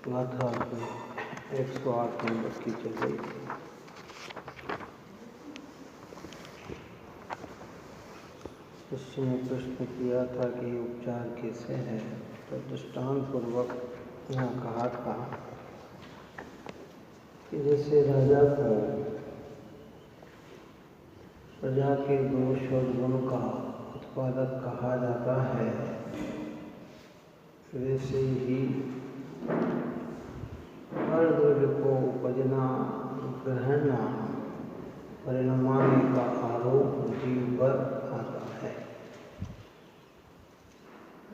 गाथा में 108 नंबर की चल रही थी। शिष्य ने प्रश्न किया था कि उपचार कैसे है, तो दृष्टांत पूर्वक यहाँ कहा था कि जैसे राजा को प्रजा के दोष और गुण का उत्पादक कहा जाता है, वैसे ही हर द्रव्य को उपजना, ग्रहणना, परिणमाने का आरोप जीव पर आता है।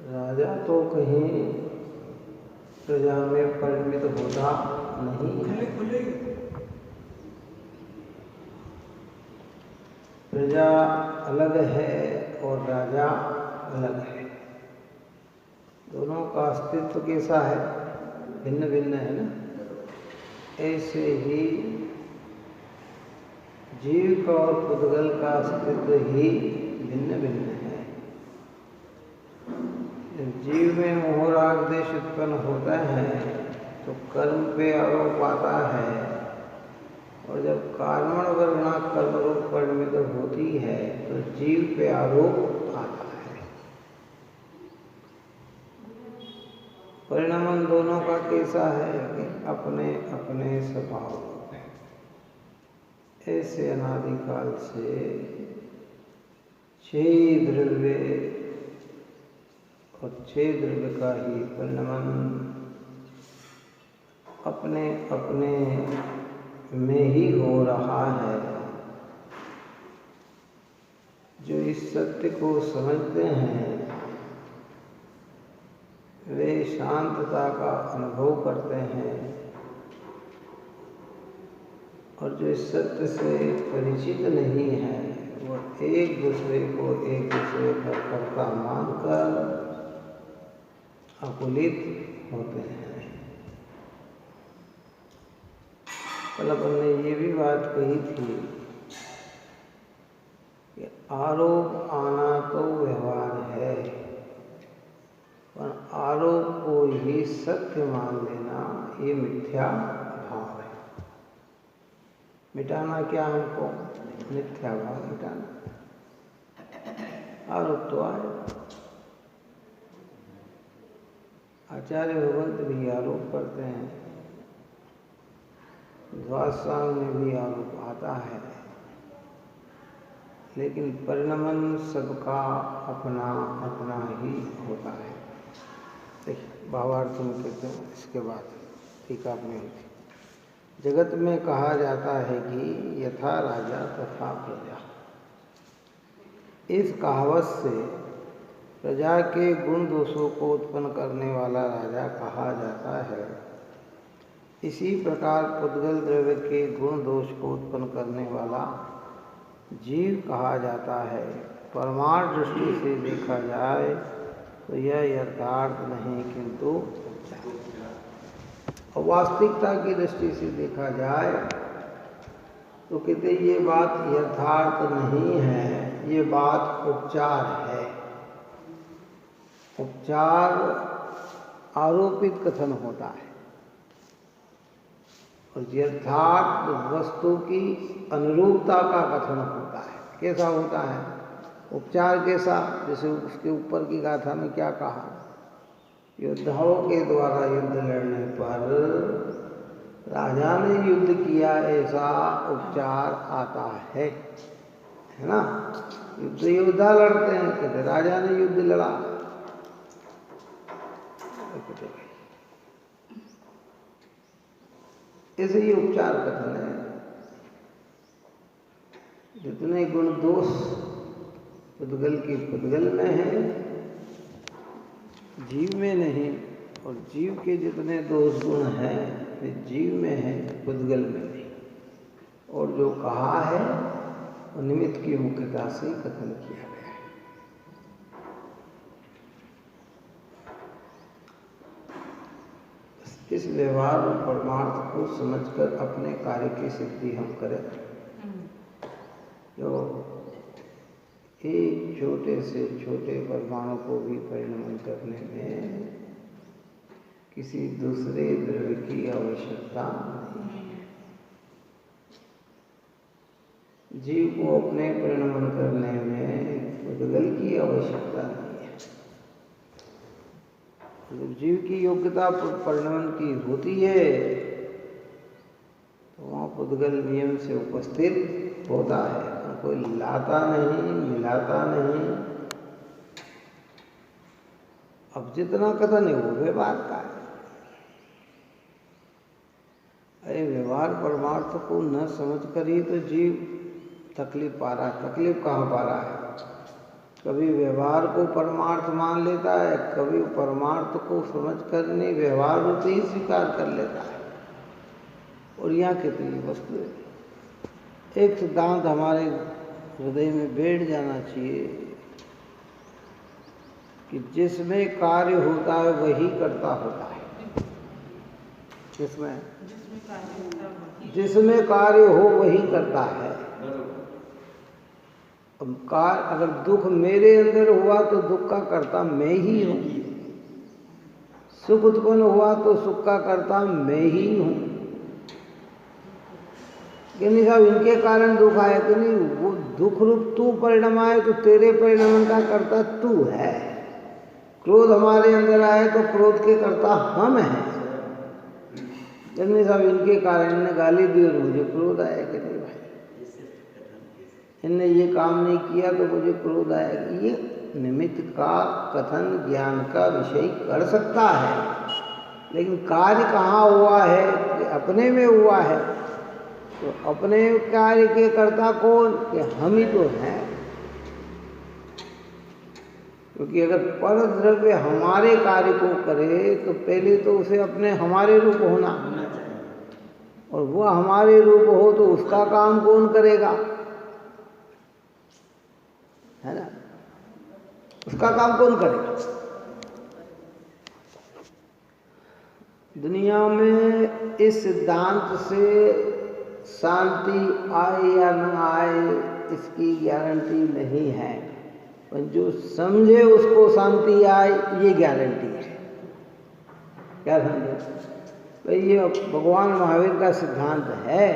राजा तो कहीं प्रजा में परिमित होता नहीं है। प्रजा अलग है और राजा अलग है। दोनों का अस्तित्व कैसा है? भिन्न भिन्न है ना। ऐसे ही जीव का और पुद्गल का अस्तित्व ही भिन्न भिन्न है। जब जीव में मोह राग द्वेष उत्पन्न होता है तो कर्म पे आरोप आता है, और जब कर्मण वर्णा कर्म रूप परिमित होती है तो जीव पे आरोप आता है। परिणाम दोनों का कैसा है कि अपने अपने स्वभाव है। ऐसे अनादिकाल से 6 द्रव्य और 6 द्रव्य का ही परिणाम अपने अपने में ही हो रहा है। जो इस सत्य को समझते हैं वे शांतता का अनुभव करते हैं, और जो इस सत्य से परिचित नहीं है वो एक दूसरे को एक दूसरे का कर्ता मानकर आकुलित होते हैं। कल अपन ने ये भी बात कही थी कि आरोप आना तो व्यवहार है, पर आरोप को ही सत्य मान लेना ये मिथ्या भाव है। मिटाना क्या हमको? मिथ्या भाव मिटाना। आरोप तो आए। आचार्य भगवंत भी आरोप करते हैं, ध्वासांग में भी आरोप आता है, लेकिन परिणमन सबका अपना अपना ही होता है। देखिए भावार्थ में कहते हैं, इसके बाद टीका में होती। जगत में कहा जाता है कि यथा राजा तथा प्रजा। इस कहावत से प्रजा के गुण दोषों को उत्पन्न करने वाला राजा कहा जाता है। इसी प्रकार पुद्गल द्रव्य के गुण दोष को उत्पन्न करने वाला जीव कहा जाता है। परमार्थ दृष्टि से देखा जाए तो यह यथार्थ नहीं किंतु और वास्तविकता की दृष्टि से देखा जाए तो कहते ये बात यथार्थ नहीं है, ये बात उपचार है। उपचार आरोपित कथन होता है, और यथार्थ वस्तु की अनुरूपता का कथन होता है। कैसा होता है उपचार? कैसा? जैसे उसके ऊपर की गाथा में क्या कहा? योद्धाओं के द्वारा युद्ध लड़ने पर राजा ने युद्ध किया ऐसा उपचार आता है ना। युद्ध योद्धा लड़ते हैं, कहते राजा ने युद्ध लड़ा। ऐसे ही उपचार कथन है। जितने गुण दोष पुद्गल की पुद्गल में है, जीव में नहीं, और जीव के जितने दोष गुण हैं वे जीव में है, पुद्गल में नहीं। और जो कहा है वो निमित्त की मुख्यता से कथन किया गया है। इस व्यवहार और परमार्थ को समझकर अपने कार्य की सिद्धि हम करें। जो एक छोटे से छोटे परमाणु को भी परिणमन करने में किसी दूसरे द्रव्य की आवश्यकता नहीं है। जीव को अपने परिणमन करने में पुद्गल की आवश्यकता नहीं है। जब जीव की योग्यता परिणमन की होती है तो वहाँ पुद्गल नियम से उपस्थित होता है, कोई लाता नहीं, मिलाता नहीं। अब जितना कथन है वो व्यवहार का है। अरे व्यवहार परमार्थ को न समझ कर ही तो जीव तकलीफ पा रहा है। तकलीफ कहाँ पा रहा है? कभी व्यवहार को परमार्थ मान लेता है, कभी परमार्थ को समझ कर नहीं व्यवहार रूपी ही स्वीकार कर लेता है। और यहाँ कितनी वस्तु है। एक सिद्धांत हमारे हृदय में बैठ जाना चाहिए कि जिसमें कार्य होता है वही कर्ता होता है। किसमें? जिसमें कार्य हो वही करता है। अब कार्य अगर दुख मेरे अंदर हुआ तो दुख का कर्ता मैं ही हूँ। सुख उत्पन्न हुआ तो सुख का कर्ता मैं ही हूँ। कि नहीं साहब इनके कारण दुख आया, कि नहीं वो दुख रूप तू परिणाम आए तो तेरे परिणाम का कर्ता तू है। क्रोध हमारे अंदर आए तो क्रोध के कर्ता हम हैं। नहीं साहब इनके कारण इन्हें गाली दी और मुझे क्रोध आया, कि नहीं भाई इनने ये काम नहीं किया तो मुझे क्रोध आया। ये निमित्त का कथन ज्ञान का विषय कर सकता है, लेकिन कार्य कहाँ हुआ है? कि अपने में हुआ है। तो अपने कार्य के कर्ता कौन? कि हम ही तो हैं। क्योंकि अगर पर द्रव्य हमारे कार्य को करे तो पहले तो उसे अपने हमारे रूप होना चाहिए, और वो हमारे रूप हो तो उसका काम कौन करेगा? है ना? उसका काम कौन करेगा? दुनिया में इस सिद्धांत से शांति आए या न आए इसकी गारंटी नहीं है, पर जो समझे उसको शांति आए ये गारंटी है। क्या समझे भाई? ये भगवान महावीर का सिद्धांत है।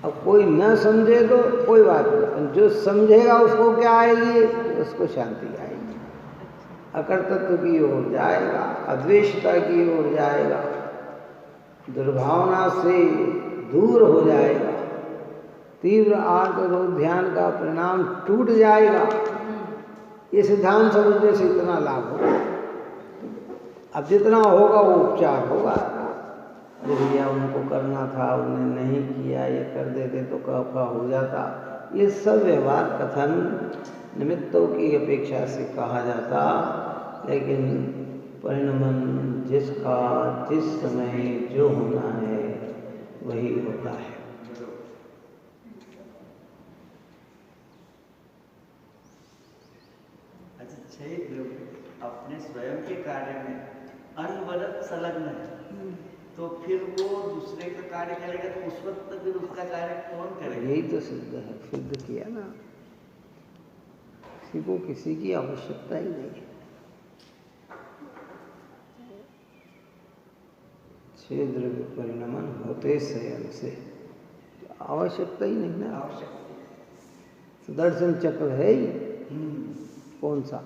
अब कोई न समझे तो कोई बात नहीं, जो समझेगा उसको क्या आएगी? उसको शांति आएगी। अकर्तृत्व की ओर जाएगा, अद्वेषता की ओर जाएगा, दुर्भावना से दूर हो जाएगा, तीव्र आर्त ध्यान का परिणाम टूट जाएगा। ये सिद्धांत समझने से इतना लाभ होगा। अब जितना होगा वो उपचार होगा। भैया उनको करना था, उन्हें नहीं किया, ये कर देते तो का हो जाता। ये सब व्यवहार कथन निमित्तों की अपेक्षा से कहा जाता, लेकिन परिणमन जिसका जिस समय जो होना है वही होता है। अपने स्वयं के कार्य में अनवरत संलग्न है, तो फिर वो दूसरे का कार्य करेगा तो उस वक्त फिर उसका कार्य कौन करेगा? यही तो सिद्ध है, सिद्ध किया ना। किसी को किसी की आवश्यकता ही नहीं है। छह द्रव्य परिणमन होते स्वयं से, आवश्यकता ही नहीं ना। सुदर्शन चक्र है ही कौन सा?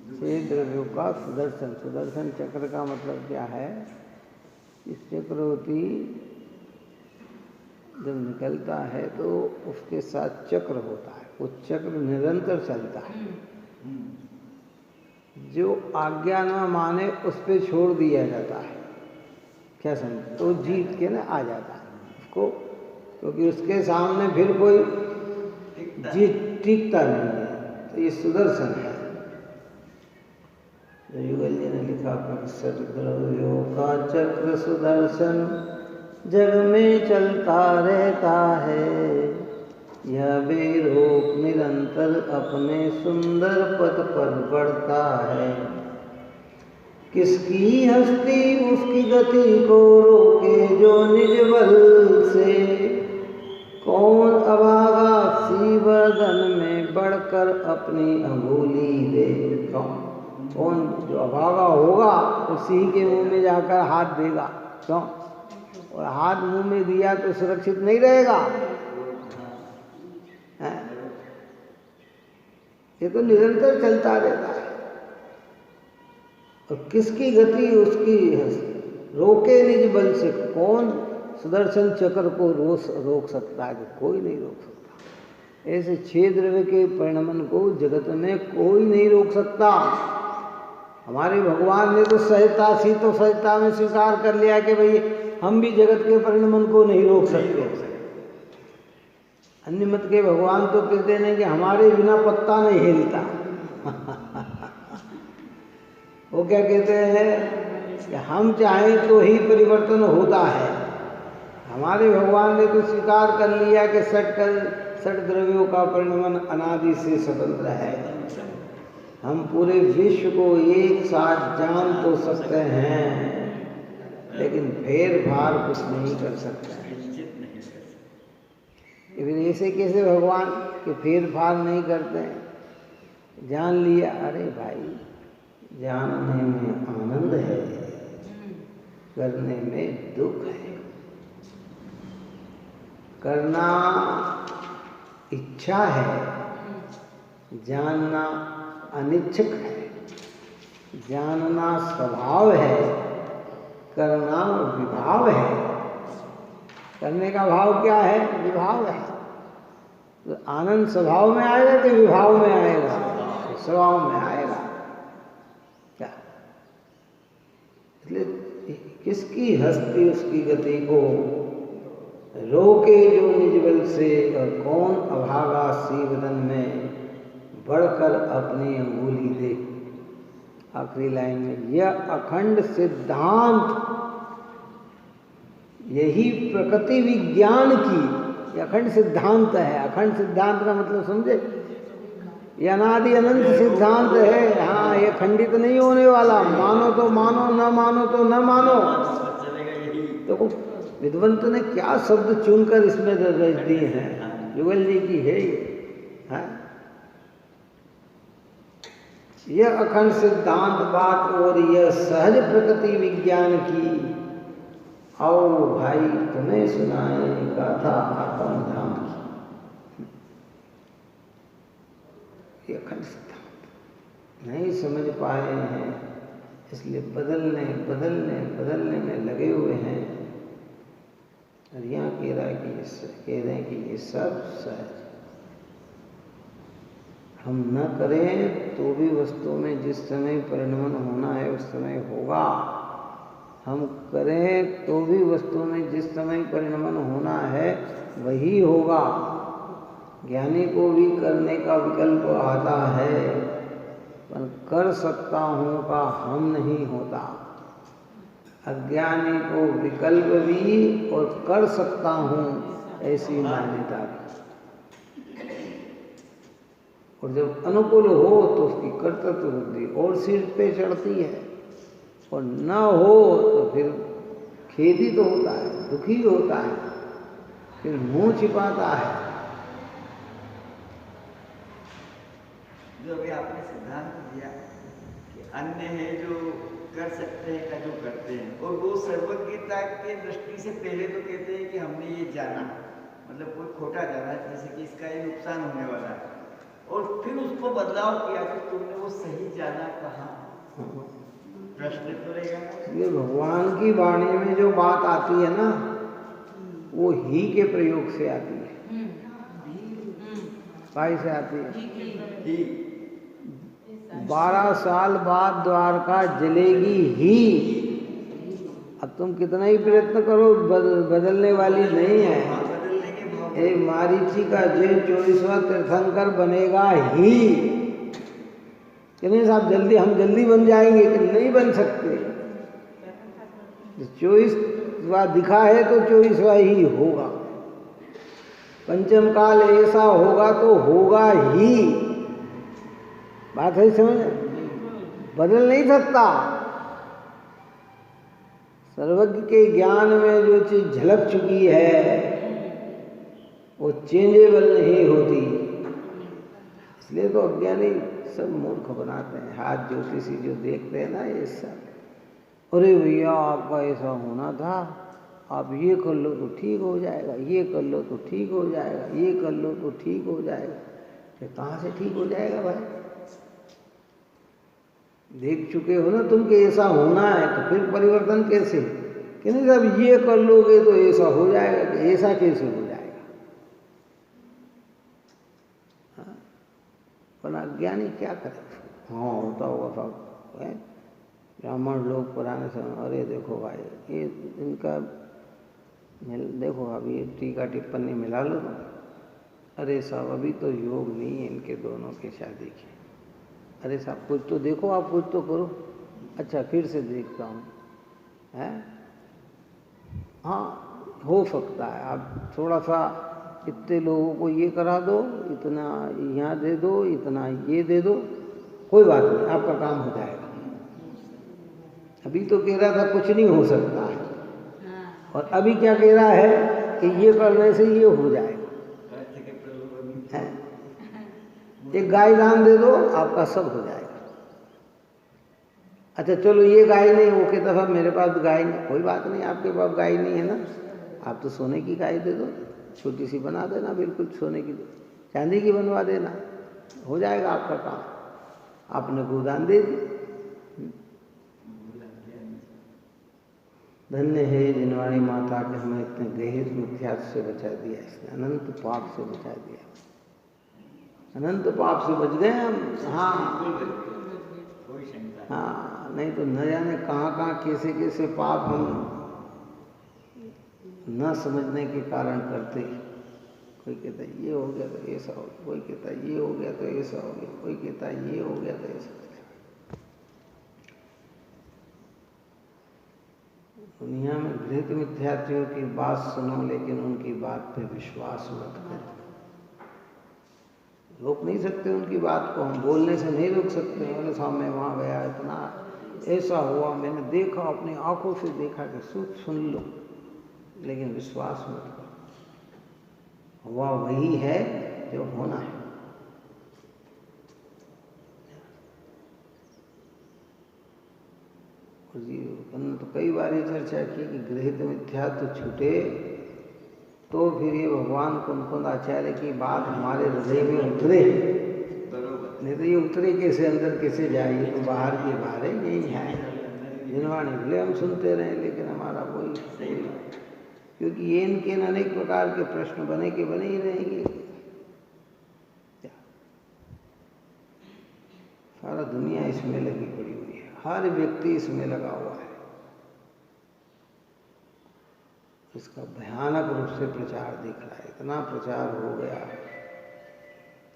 छह द्रव्यों का सुदर्शन। सुदर्शन चक्र का मतलब क्या है? इस चक्रवर्ती जब निकलता है तो उसके साथ चक्र होता है, वो चक्र निरंतर चलता है। जो आज्ञा न माने उस पे छोड़ दिया जाता है। क्या समझ? तो जीत के ना आ जाता है उसको, क्योंकि उसके सामने फिर कोई जीत टिकता नहीं है। तो ये सुदर्शन है। युगल जी ने लिखा द्रव्यों का चक्र सुदर्शन जग में चलता रहता है, यह बेरोक निरंतर अपने सुंदर पथ पर बढ़ता है। किसकी हस्ती उसकी गति को रोके जो निज बल से, कौन अभागा सी बर्दन में बढ़कर अपनी अंगुली दे। कौन? कौन जो अभागा होगा उसी के मुंह में जाकर हाथ देगा। क्यों? और हाथ मुंह में दिया तो सुरक्षित नहीं रहेगा। ये तो निरंतर चलता रहता है। और किसकी गति उसकी रोके निज बल से। कौन सुदर्शन चक्र को रोक सकता है? कोई नहीं रोक सकता। ऐसे 6 द्रव्य के परिणमन को जगत में कोई नहीं रोक सकता। हमारे भगवान ने तो सहजता में स्वीकार कर लिया कि भाई हम भी जगत के परिणमन को नहीं रोक सकते। अन्य मत के भगवान तो कहते हैं कि हमारे बिना पत्ता नहीं हिलता। वो क्या कहते हैं कि हम चाहें तो ही परिवर्तन होता है। हमारे भगवान ने तो स्वीकार कर लिया कि सठ द्रव्यों का परिणमन अनादि से स्वतंत्र है। हम पूरे विश्व को एक साथ जान तो सकते हैं, लेकिन फेर फार कुछ नहीं कर सकते हैं। फिर ऐसे कैसे भगवान के फेर फार नहीं करते हैं? जान लिया, अरे भाई जानने में आनंद है, करने में दुख है। करना इच्छा है, जानना अनिच्छुक है। जानना स्वभाव है, करना विभाव है। करने का भाव क्या है? विभाव है। तो आनंद स्वभाव में आएगा कि विभाव में आएगा? स्वभाव में आएगा। क्या? इसलिए किसकी हस्ती उसकी गति को रोके जो निज बल से। और कौन अभागा सीवदन में बढ़कर अपनी अंगुली दे। आखिरी लाइन में यह अखंड सिद्धांत, यही प्रकृति विज्ञान की अखंड सिद्धांत है। अखंड सिद्धांत का मतलब समझे? ये अनादि अनंत सिद्धांत है। हाँ, ये खंडित नहीं होने वाला। मानो तो मानो, न मानो तो न मानो। देखो विद्वंत ने क्या शब्द चुनकर इसमें रच दिए हैं। युगल जी की है ये। यह अखंड सिद्धांत बात और यह सहज प्रकृति विज्ञान की। आओ भाई तुम्हें सुनाए गाथा आत्म धाम की। ये अखंड सिद्धांत नहीं समझ पाए हैं, इसलिए बदलने में लगे हुए हैं। और यहाँ कह रहे हैं कि ये सब सहज। हम न करें तो भी वस्तु में जिस समय परिणमन होना है उस समय होगा। हम करें तो भी वस्तु में जिस समय परिणमन होना है वही होगा। ज्ञानी को भी करने का विकल्प आता है, पर कर सकता हूँ का हम नहीं होता। अज्ञानी को विकल्प भी और कर सकता हूँ ऐसी मान्यता भी। और जब अनुकूल हो तो उसकी कर्तृत्व बुद्धि और सिर पे चढ़ती है, और न हो तो फिर खेदी तो होता है, दुखी होता है, फिर मुंह छिपाता है। जो अभी आपने सिद्धांत दिया कि अन्य है जो कर सकते हैं का जो करते हैं, और वो सर्वज्ञता के दृष्टि से पहले तो कहते हैं कि हमने ये जाना, मतलब कोई खोटा जाना, जैसे कि इसका ये नुकसान होने वाला है, और फिर उसको बदलाव किया कि तुमने वो सही जाना कहाँ। प्रश्न तो रहेगा। ये भगवान की वाणी में जो बात आती है ना, वो ही के प्रयोग से आती है। काय से आती है? 12 साल बाद द्वारका जलेगी ही। अब तुम कितना ही प्रयत्न करो, बदलने वाली नहीं है। ए मारीची का जो 24वां तीर्थंकर बनेगा ही। कि नहीं साहब जल्दी हम जल्दी बन जाएंगे? कि नहीं बन सकते। 24वां दिखा है तो 24वां ही होगा। पंचम काल ऐसा होगा तो होगा ही। बात है समझ? बदल नहीं सकता। सर्वज्ञ के ज्ञान में जो चीज झलक चुकी है वो चेंजेबल नहीं होती। इसलिए तो अज्ञानी सब मूर्ख बनाते हैं। हाथ ज्योतिषी जो देखते हैं ना ये सब, अरे भैया आपका ऐसा होना था, आप ये कर लो तो ठीक हो जाएगा, ये कर लो तो ठीक हो जाएगा, ये कर लो तो ठीक हो जाएगा। तो कहाँ से ठीक हो जाएगा भाई? देख चुके हो ना तुम कि ऐसा होना है, तो फिर परिवर्तन कैसे? कि नहीं साहब ये कर लोगे तो ऐसा हो जाएगा, कि ऐसा कैसे हो जाएगा? हाँ? पर अज्ञानी क्या करे? हाँ होता होगा साहब। ब्राह्मण लोग पुराने समय, अरे देखो भाई ये इनका देखो अभी टीका टिप्पणी मिला लो तो, अरे साहब अभी तो योग नहीं है इनके दोनों के शादी के। अरे साहब कुछ तो देखो, आप कुछ तो करो। अच्छा फिर से देखता हूँ, है हाँ हो सकता है आप थोड़ा सा इतने लोगों को ये करा दो, इतना यहाँ दे दो, इतना ये दे दो, कोई बात नहीं आपका काम हो जाएगा। अभी तो कह रहा था कुछ नहीं हो सकता है, और अभी क्या कह रहा है कि ये करने से ये हो जाएगा। एक गाय दान दे दो आपका सब हो जाएगा। अच्छा चलो ये गाय नहीं, वो कहता था मेरे पास गाय नहीं, कोई बात नहीं आपके पास गाय नहीं है ना, आप तो सोने की गाय दे दो, छोटी सी बना देना, बिल्कुल सोने की, चांदी की बनवा देना, हो जाएगा आपका काम। आपने गोदान दे दी। धन्य है जिनवाणी माता के हमें इतने गहरे मिथ्यात्व से बचा दिया, इसने अनंत पाप से बचा दिया, अनंत पाप से बच गए हम। हाँ हाँ, नहीं तो न जाने कहाँ कहाँ कैसे कैसे पाप हम न समझने के कारण करते। कोई कहता है ये हो गया तो ऐसा हो गया, कोई कहता है ये हो गया तो ऐसा हो गया, कोई कहता है ये हो गया तो ऐसा हो गया। दुनिया में घृत मिथ्यात्वियों की बात सुनो, लेकिन उनकी बात पे विश्वास मत करो। रोक नहीं सकते उनकी बात को, हम बोलने से नहीं रोक सकते। बोले साहब मैं वहाँ गया, इतना ऐसा हुआ, मैंने देखा, अपनी आंखों से देखा, कि सुन लो, लेकिन विश्वास मत करो। हुआ वही है जो होना है। तो कई बार ये चर्चा की कि गृहीत मिथ्यात्व छूटे तो फिर ये भगवान कुंकुंदाचार्य की बात हमारे हृदय में उतरे, नहीं तो ये उतरे कैसे, अंदर कैसे जाए? ये तो बाहर की बाहर है, यही है जिनवाणी भले हम सुनते रहे, लेकिन हमारा कोई, क्योंकि ये इनके अनेक प्रकार के प्रश्न बने के बने ही रहेंगे। सारा दुनिया इसमें लगी पड़ी हुई है, हर व्यक्ति इसमें लगा हुआ है। इसका भयानक रूप से प्रचार दिख रहा है, इतना प्रचार हो गया,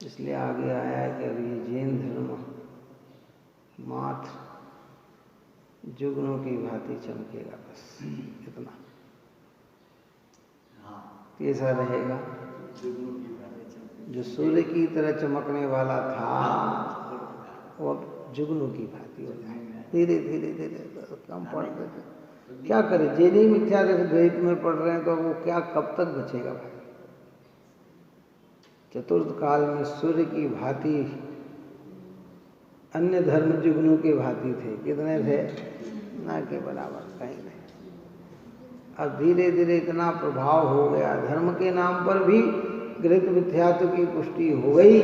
इसलिए आगे आया है कि अभी ये जैन धर्म मात्र जुगनों की भांति चमकेगा, बस इतना। कैसा रहेगा? जो सूर्य की तरह चमकने वाला था वो अब जुगनों की भांति हो जाएगा, धीरे धीरे धीरे कम पड़ते थे। क्या करे, जैनी मिथ्या द्वैत में पढ़ रहे हैं तो वो क्या कब तक बचेगा भाई? चतुर्थ काल में सूर्य की भांति अन्य धर्म जुगनों की भांति थे, कितने थे? ना के बराबर, कहीं नहीं। अब धीरे धीरे इतना प्रभाव हो गया, धर्म के नाम पर भी गृहीत मिथ्यात्व की पुष्टि हो गई,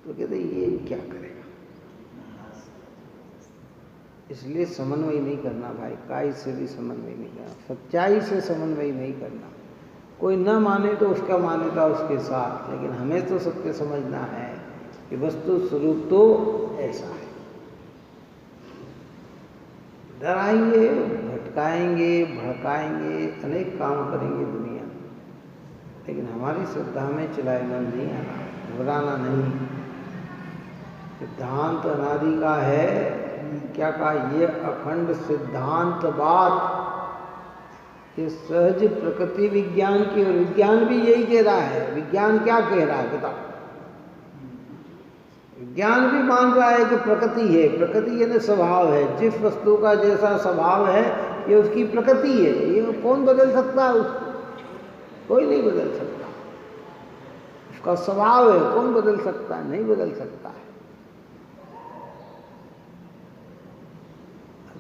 तो कहते ये क्या करेगा? इसलिए समन्वय नहीं करना भाई, काय से भी समन्वय नहीं करना, सच्चाई से समन्वय नहीं करना। कोई न माने तो उसका मान्यता उसके साथ, लेकिन हमें तो सत्य समझना है कि वस्तु स्वरूप तो ऐसा है। डराएंगे, भटकाएंगे, भड़काएंगे, अनेक काम करेंगे दुनिया, लेकिन हमारी श्रद्धा में चिलायमान नहीं आना, घबराना नहीं। सिद्धांत अनादि का है, क्या कहा? ये अखंड सिद्धांत बात, ये सहज प्रकृति विज्ञान की, और विज्ञान भी यही कह रहा है। विज्ञान क्या कह रहा है बताओ? विज्ञान भी मान रहा है कि प्रकृति है, प्रकृति यानी स्वभाव है, जिस वस्तु का जैसा स्वभाव है ये उसकी प्रकृति है। ये कौन बदल सकता है उसको? कोई नहीं बदल सकता। उसका स्वभाव है, कौन बदल सकता है? नहीं बदल सकता है।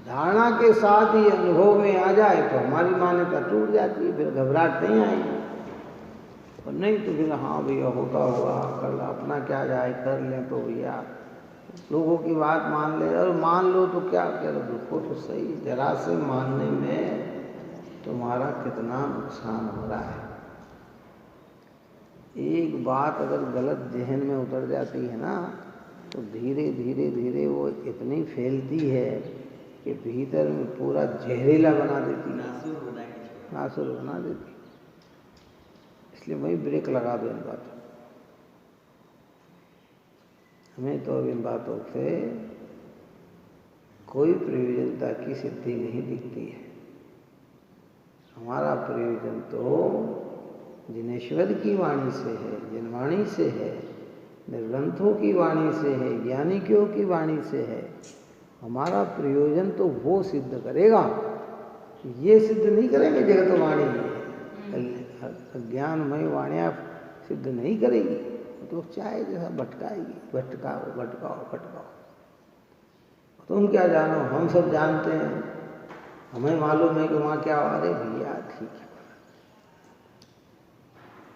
धारणा के साथ ही अनुभव में आ जाए तो हमारी मान्यता टूट जाती है, फिर घबराहट नहीं आएगी। और नहीं तो फिर हाँ भैया होता हुआ कल अपना क्या जाए, कर लें तो भैया लोगों की बात मान ले, और मान लो तो क्या कह रहे, देखो तो सही, जरा से मानने में तुम्हारा कितना नुकसान हो रहा है। एक बात अगर गलत जहन में उतर जाती है ना, तो धीरे धीरे धीरे वो इतनी फैलती है कि भीतर में पूरा जहरीला बना देती है, नासुर बना देती। इसलिए वही ब्रेक लगा दो इन बातों। हमें तो अब इन बातों से कोई प्रयोजनता की सिद्धि नहीं दिखती है। हमारा प्रयोजन तो जिनेश्वर की वाणी से है, जिनवाणी से है, निर्ग्रंथों की वाणी से है, ज्ञानिकों की वाणी से है। हमारा प्रयोजन तो वो सिद्ध करेगा, ये सिद्ध नहीं करेंगे जगत वाणी ज्ञानमय वाणियाँ सिद्ध नहीं करेगी, तो चाहे जैसा भटकाएगी, भटकाओ भटकाओ भटकाओ। तुम क्या जानो, हम सब जानते हैं, हमें मालूम है कि वहाँ क्या आ रहे भैया, ठीक है।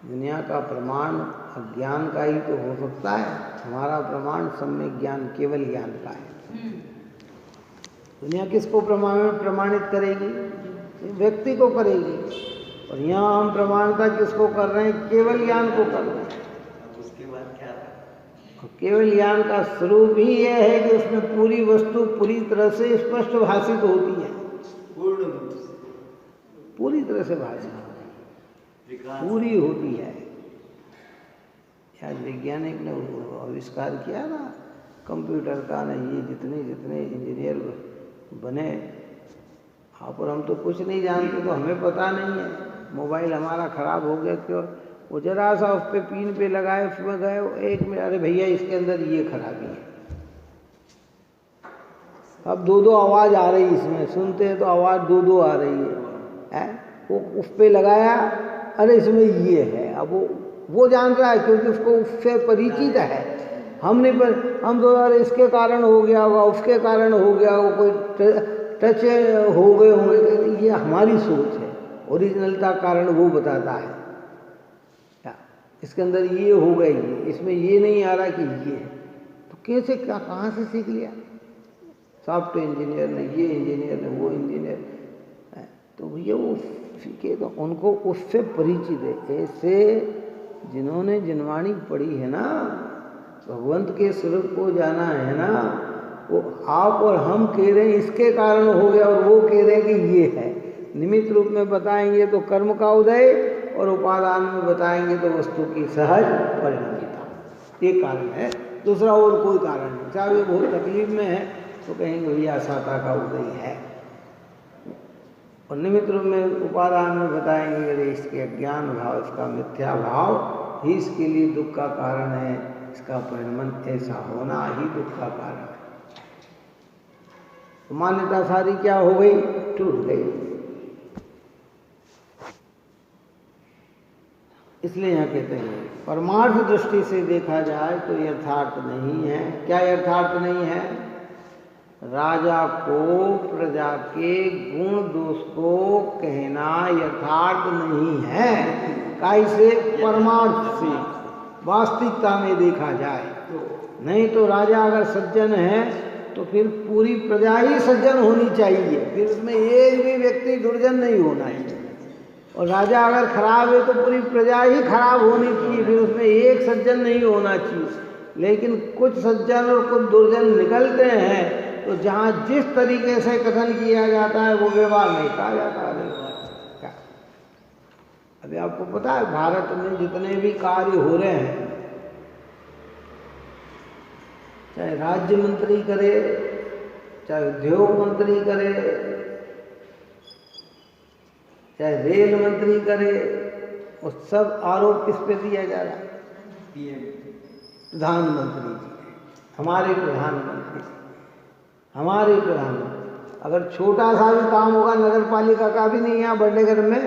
दुनिया का प्रमाण अज्ञान का ही तो हो सकता है, हमारा प्रमाण सम्यक ज्ञान, केवल ज्ञान का है। दुनिया किसको प्रमाणित करेगी? व्यक्ति को करेगी। और यहाँ हम प्रमाणता किसको कर रहे हैं? केवल ज्ञान को कर रहे हैं। उसके बाद क्या? केवल ज्ञान का स्वरूप ही यह है कि उसमें पूरी वस्तु पूरी तरह से स्पष्ट भाषित होती है, पूर्ण रूप से, पूरी तरह से भाषित पूरी होती है। आज वैज्ञानिक ने आविष्कार किया ना कंप्यूटर का, ना ये जितने जितने इंजीनियर बने, आप और हम तो कुछ नहीं जानते, तो हमें पता नहीं है। मोबाइल हमारा ख़राब हो गया, क्यों? वो जरा सा उस पर पिन पे लगाए, उसमें गए, एक में अरे भैया इसके अंदर ये खराबी है। अब दो दो आवाज़ आ रही, इसमें सुनते हैं तो आवाज़ दो दो आ रही है। वो उस पर लगाया, अरे इसमें ये है। अब वो जान रहा है क्योंकि उसको उससे परिचित है। हम नहीं पर हम तो अरे इसके कारण हो गया होगा, उसके कारण हो गया होगा, कोई टच हो गए होंगे। ये हमारी सोच है, ओरिजिनलता कारण वो बताता है। क्या इसके अंदर ये हो गई, इसमें ये नहीं आ रहा कि ये है, तो कैसे क्या कहाँ से सीख लिया? सॉफ्टवेयर इंजीनियर ने, ये इंजीनियर ने, वो इंजीनियर, तो भैया वो सीखे तो उनको उससे परिचित है। ऐसे जिन्होंने जिनवाणी पढ़ी है ना, भगवंत के स्वरूप को जाना है ना, वो आप और हम कह रहे हैं इसके कारण हो गया, और वो कह रहे हैं कि ये है। निमित्त रूप में बताएंगे तो कर्म का उदय, और उपादान में बताएंगे तो वस्तु की सहज परिणमिता। ये कारण है, दूसरा और कोई कारण नहीं। चाहे वो बहुत तकलीफ में है तो कहेंगे भैया साता का उदय है, और निमित्त रूप में उपादान में बताएंगे अरे इसके अज्ञान भाव, इसका मिथ्या भाव ही इसके लिए दुख का कारण है, इसका परिणमन ऐसा होना ही दुख का कारण है। तो मान्यता सारी क्या हो गई? टूट गई। इसलिए यहाँ कहते हैं परमार्थ दृष्टि से देखा जाए तो यथार्थ नहीं है। क्या यथार्थ नहीं है? राजा को प्रजा के गुण दोष को कहना यथार्थ नहीं है। कैसे? परमार्थ से, वास्तविकता में देखा जाए। नहीं तो राजा अगर सज्जन है तो फिर पूरी प्रजा ही सज्जन होनी चाहिए, फिर उसमें एक भी व्यक्ति दुर्जन नहीं होना चाहिए। और राजा अगर खराब है तो पूरी प्रजा ही खराब होनी चाहिए, फिर उसमें एक सज्जन नहीं होना चाहिए। लेकिन कुछ सज्जन और कुछ दुर्जन निकलते हैं, तो जहाँ जिस तरीके से कथन किया जाता है वो व्यवहार नहीं कहा जाता है। क्या अभी आपको पता है भारत में जितने भी कार्य हो रहे हैं, चाहे राज्य मंत्री करे, चाहे उद्योग मंत्री करे, चाहे रेल मंत्री करे, वो सब आरोप किस पे दिया जा रहा है? प्रधानमंत्री जी, हमारे प्रधानमंत्री, हमारे प्रधानमंत्री। अगर छोटा सा भी काम होगा नगर पालिका का भी नहीं यहाँ बड़े घर में,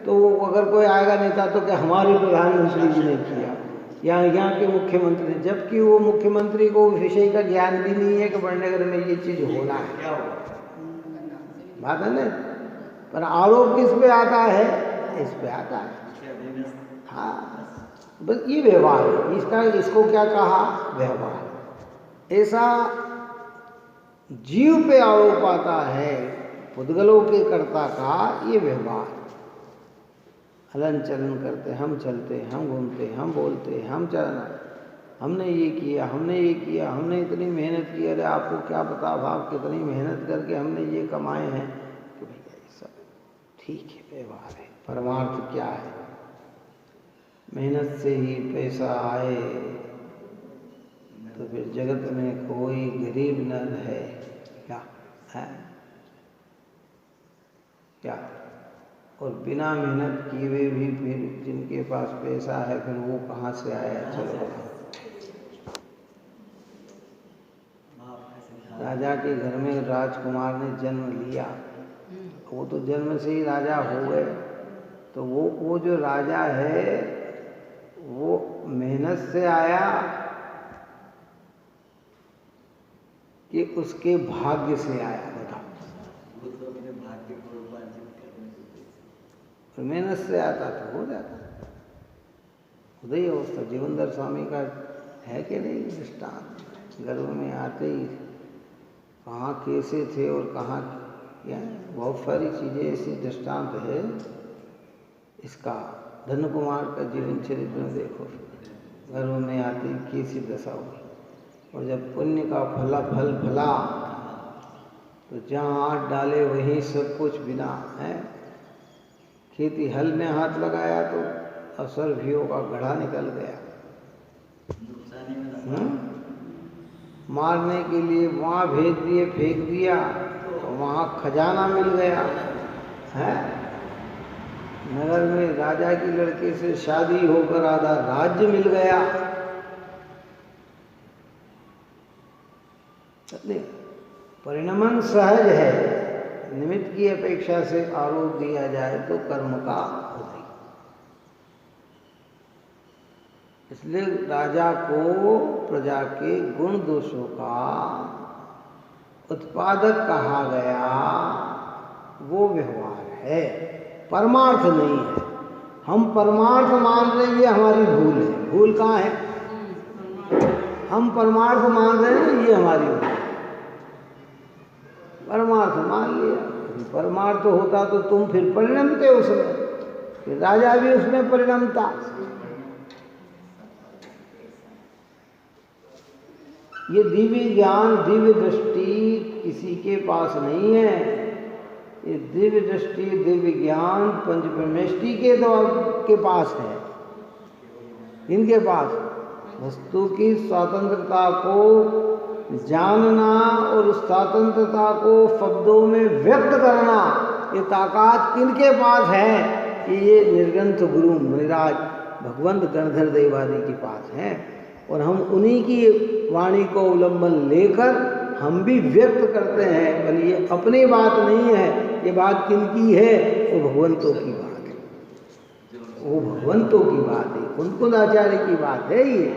तो अगर कोई आएगा नेता तो क्या हमारे प्रधानमंत्री जी ने किया? यहाँ के मुख्यमंत्री, जबकि वो मुख्यमंत्री को विषय का ज्ञान भी नहीं है कि बड़नगर में ये चीज होना है, क्या होगा? बात है ना। पर आरोप किस पे आता है? इस पे आता है। हाँ, बस ये व्यवहार है इसका। इसको क्या कहा? व्यवहार। ऐसा जीव पे आरोप आता है पुद्गलों के कर्ता का, ये व्यवहार। हलन चलन करते, हम चलते, हम घूमते, हम बोलते, हम चलना, हमने ये किया, हमने ये किया, हमने इतनी मेहनत की। अरे आपको क्या पता भाव कितनी मेहनत करके हमने ये कमाए हैं। कि भैया ये सब ठीक है, व्यवहार है। परमार्थ क्या है? मेहनत से ही पैसा आए तो फिर जगत में कोई गरीब न है क्या? है क्या? और बिना मेहनत किए हुए भी फिर जिनके पास पैसा है, फिर वो कहाँ से आया? चलो, राजा के घर में राजकुमार ने जन्म लिया, वो तो जन्म से ही राजा हो गए। तो वो जो राजा है वो मेहनत से आया कि उसके भाग्य से आया? बताओ। मेहनत से आता तो हो जाता। उदय अवस्था जीवनधर स्वामी का है कि नहीं दृष्टांत? गर्भ में आते ही कहाँ कैसे थे और कहाँ क्या, बहुत सारी चीज़ें ऐसी दृष्टांत है इसका। धनु कुमार का जीवन चरित्र में देखो, गर्भ में आते ही कैसी दशा हुई। और जब पुण्य का फल फला तो जहाँ हाथ डाले वहीं सब कुछ बिना है। खेती हल में हाथ लगाया तो असर भीओं का गढ़ा निकल गया। मारने के लिए वहाँ भेज दिए, फेंक दिया तो वहाँ खजाना मिल गया है। नगर में राजा की लड़के से शादी होकर आधा राज्य मिल गया। परिणमन सहज है, निमित्त की अपेक्षा से आरोप दिया जाए तो कर्म का उदय। इसलिए राजा को प्रजा के गुण दोषों का उत्पादक कहा गया, वो व्यवहार है, परमार्थ नहीं है। हम परमार्थ मान रहे हैं, ये हमारी भूल है। भूल कहाँ है? हम परमार्थ मान रहे हैं, ये हमारी भूल है। परमार्थ मान लिया, परमार्थ होता तो तुम फिर परिणमते उसमें, फिर राजा भी उसमें परिणमता। ये दिव्य ज्ञान, दिव्य दृष्टि किसी के पास नहीं है। ये दिव्य दृष्टि, दिव्य ज्ञान पंचपरमेष्टि के पास है। इनके पास वस्तु की स्वतंत्रता को जानना और उस स्वतंत्रता को शब्दों में व्यक्त करना, ये ताकत किनके पास है? कि ये निर्ग्रंथ गुरु मुनिराज भगवंत गणधर देवादि के पास है। और हम उन्हीं की वाणी को अवलंबन लेकर हम भी व्यक्त करते हैं। पर ये अपनी बात नहीं है, ये बात किनकी है? वो भगवंतों की बात है, वो भगवंतों की बात है, कुंद आचार्य की बात है। ये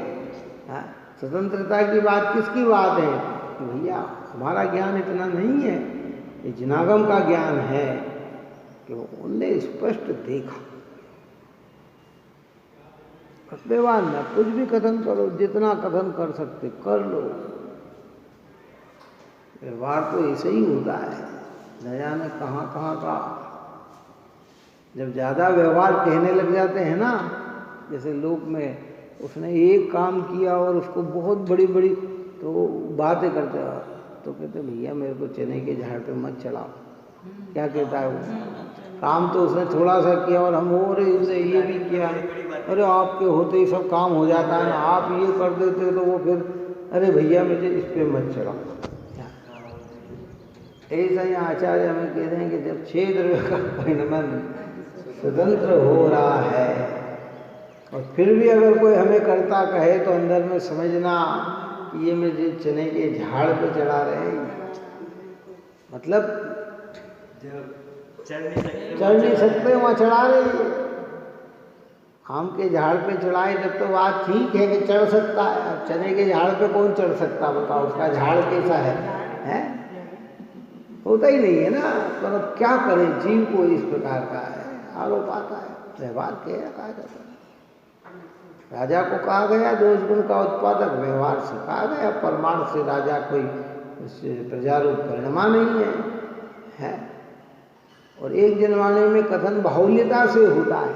स्वतंत्रता की बात किसकी बात है? कि भैया हमारा ज्ञान इतना नहीं है, ये जिनागम का ज्ञान है कि उनने स्पष्ट देखा। व्यवहार न कुछ भी कथन करो, जितना कथन कर सकते कर लो। व्यवहार तो ऐसे ही होता है, न जाने कहाँ कहाँ का। जब ज़्यादा व्यवहार कहने लग जाते हैं ना, जैसे लोक में उसने एक काम किया और उसको बहुत बड़ी बड़ी तो बातें करते हैं, तो कहते भैया मेरे को चने के झाड़ पे मत चलाओ। क्या कहता है वो? काम तो उसने थोड़ा सा किया और हम और उसने ये भी किया। अरे आपके होते ही सब काम हो जाता है ना, आप ये कर देते तो वो फिर अरे भैया मुझे इस पे मत चढ़ाओ। ऐसा ही आचार्य हमें कह रहे हैं कि जब 6 द्रव्य का परिणमन स्वतंत्र हो रहा है और फिर भी अगर कोई हमें करता कहे तो अंदर में समझना ये मुझे चने के झाड़ पे चढ़ा रहे हैं। मतलब चढ़ नहीं सकते वहाँ चढ़ा रहे हैं। आम के झाड़ पे चढ़ाए जब तो बात ठीक है कि चढ़ सकता है। अब चने के झाड़ पे कौन चढ़ सकता, बताओ, उसका झाड़ कैसा है? होता ही नहीं है ना। पर अब क्या करें, जीव को इस प्रकार का है, आरोप आता है। व्यवहार क्या कहा जाता है? राजा को कहा गया दोष गुण का उत्पादक, व्यवहार से कहा गया परमार्थ से राजा कोई प्रजारूप परिणमा नहीं है। और एक जिनवाणे में कथन बाहुल्यता से होता है,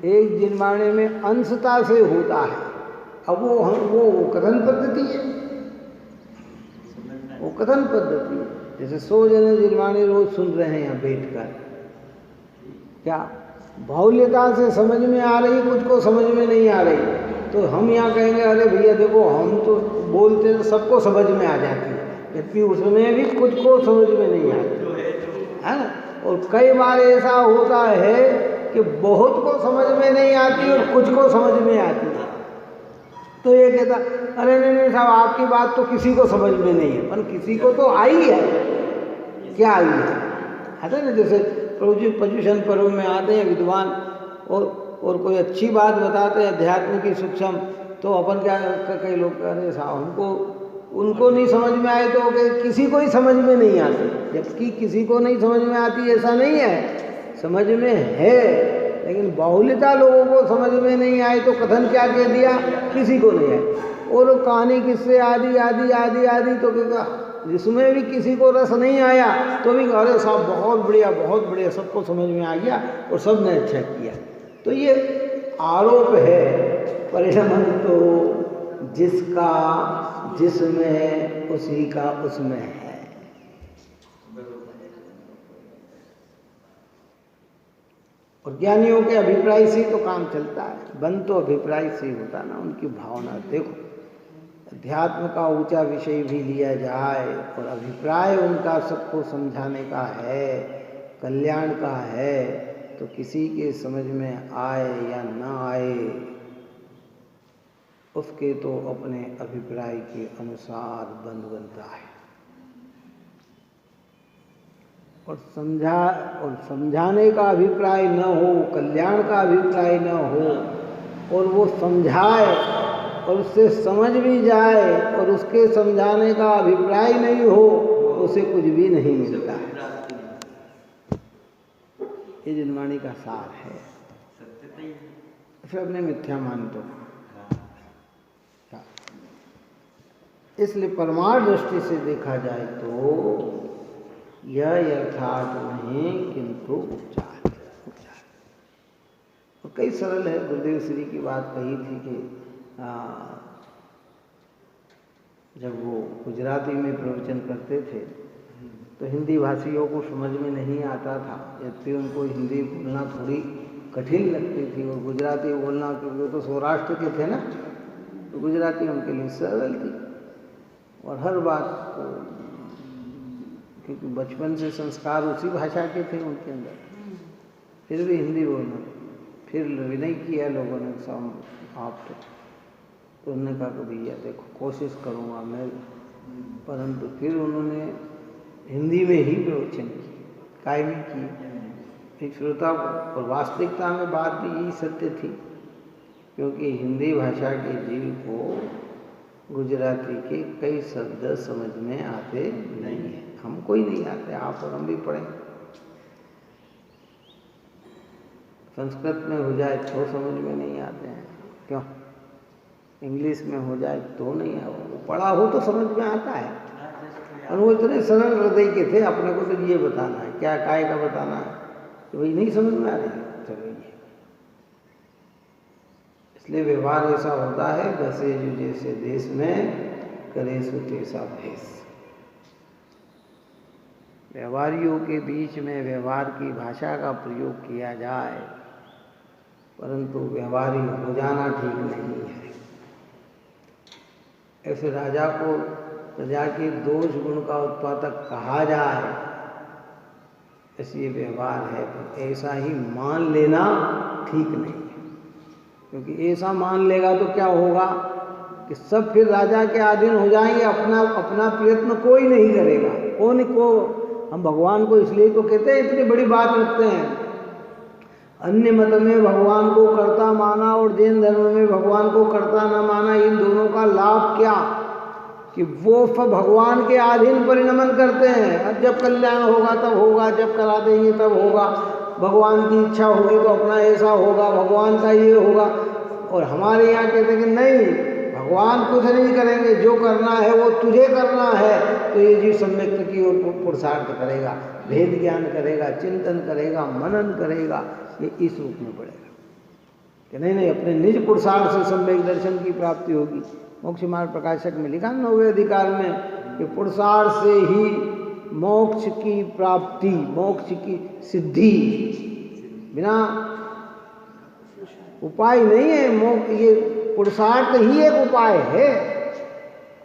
एक जिनवाणे में अंशता से होता है। अब वो कथन पद्धति है, वो कथन पद्धति है। जैसे 100 जने जिनवाणे रोज सुन रहे हैं यहाँ बैठकर, क्या बाहुल्यता से समझ में आ रही, कुछ को समझ में नहीं आ रही। तो हम यहाँ कहेंगे अरे भैया देखो, हम तो बोलते तो सबको समझ में आ जाती है, जबकि उसमें भी खुद को समझ में नहीं आती है ना। और कई बार ऐसा होता है कि बहुत को समझ में नहीं आती और कुछ को समझ में आती है। तो ये कहता अरे नहीं साहब, आपकी बात तो किसी को समझ में नहीं है, पर किसी को तो आई है। क्या आई है ना? जैसे पर्युषण पर्व में आते हैं विद्वान और कोई अच्छी बात बताते हैं अध्यात्म की सूक्ष्म, तो अपन क्या कई लोग अरे साहब उनको नहीं समझ में आए तो किसी को ही समझ में नहीं आती। जबकि किसी को नहीं समझ में आती ऐसा नहीं है, समझ में है, लेकिन बाहुल्यता लोगों को समझ में नहीं आए तो कथन क्या कह दिया, किसी को नहीं आए। और कहानी किससे आदि आदि आदि आदि तो क्या, जिसमें भी किसी को रस नहीं आया तो भी अरे साहब बहुत बढ़िया, सबको समझ में आ गया और सब ने अच्छा किया। तो ये आरोप है। परिणमन तो जिसका जिसमें, उसी का उसमें है। और ज्ञानियों के अभिप्राय से तो काम चलता है। बन तो अभिप्राय से होता ना, उनकी भावना। देखो अध्यात्म का ऊंचा विषय भी लिया जाए और अभिप्राय उनका सबको समझाने का है, कल्याण का है, तो किसी के समझ में आए या ना आए उसके तो अपने अभिप्राय के अनुसार बनता है। और समझाने का अभिप्राय न हो, कल्याण का अभिप्राय न हो, और वो समझाए और उससे समझ भी जाए और उसके समझाने का अभिप्राय नहीं हो तो उसे कुछ भी नहीं मिलता है। ये जिनवाणी का सार है। फिर अपने मिथ्या मान दो। इसलिए परमार्थ दृष्टि से देखा जाए तो यह यथार्थ नहीं किंतु उपचार। और कई सरल है। गुरुदेव श्री की बात कही थी कि जब वो गुजराती में प्रवचन करते थे तो हिंदी भाषियों को समझ में नहीं आता था, जबकि उनको हिंदी बोलना थोड़ी कठिन लगती थी और गुजराती बोलना, क्योंकि वो तो सौराष्ट्र के थे ना, तो गुजराती उनके लिए सरल थी। और हर बात को, क्योंकि बचपन से संस्कार उसी भाषा के थे उनके अंदर, फिर भी हिंदी बोलना, फिर विनय किया लोगों ने आप तो उन्होंने कहा कि भैया देखो कोशिश करूँगा मैं, परंतु फिर उन्होंने हिंदी में ही प्रवचन की, कायमी की। श्रोता और वास्तविकता में बात भी यही सत्य थी, क्योंकि हिंदी भाषा के जीव को गुजराती के कई शब्द समझ में आते नहीं हैं। हमको ही नहीं आते, आप और हम भी पढ़ें। संस्कृत में हो जाए तो समझ में नहीं आते हैं, क्यों? इंग्लिश में हो जाए तो नहीं है, वो पढ़ा हो तो समझ में आता है। और वो इतने सरल हृदय के थे, अपने को तो ये बताना है, क्या काय का बताना है कि भाई नहीं समझ में आ रही, चलो ये। इसलिए व्यवहार ऐसा होता है, जैसे जो जैसे देश में करे सो तैसा भेष। व्यवहारियों के बीच में व्यवहार की भाषा का प्रयोग किया जाए, परंतु व्यवहारी हो जाना ठीक नहीं है। ऐसे राजा को प्रजा के दोष गुण का उत्पादक कहा जाए, ऐसे व्यवहार है, तो ऐसा ही मान लेना ठीक नहीं है। क्योंकि ऐसा मान लेगा तो क्या होगा कि सब फिर राजा के अधीन हो जाएंगे, अपना प्रयत्न कोई नहीं करेगा। कौन को हम भगवान को इसलिए तो कहते हैं, इतनी बड़ी बात रखते हैं, अन्य मत में भगवान को कर्ता माना और जैन धर्म में भगवान को कर्ता न माना, इन दोनों का लाभ क्या कि वो भगवान के अधीन परिणमन करते हैं। अब जब कल्याण होगा तब होगा, जब करा देंगे तब होगा, भगवान की इच्छा होगी तो अपना ऐसा होगा, भगवान का ये होगा। और हमारे यहाँ कहते हैं कि नहीं, भगवान कुछ नहीं करेंगे, जो करना है वो तुझे करना है। तो ये जीव सम्यक्त की ओर पुरुषार्थ करेगा, भेद ज्ञान करेगा, चिंतन करेगा, मनन करेगा, ये इस रूप में पड़ेगा कि नहीं अपने निज पुरुषार्थ से सम्यक दर्शन की प्राप्ति होगी। मोक्ष मार्ग प्रकाशक में लिखा 9वें अधिकार में कि पुरुषार्थ से ही मोक्ष की प्राप्ति, मोक्ष की सिद्धि, बिना उपाय नहीं है। मोक्ष ये पुरुषार्थ ही एक उपाय है।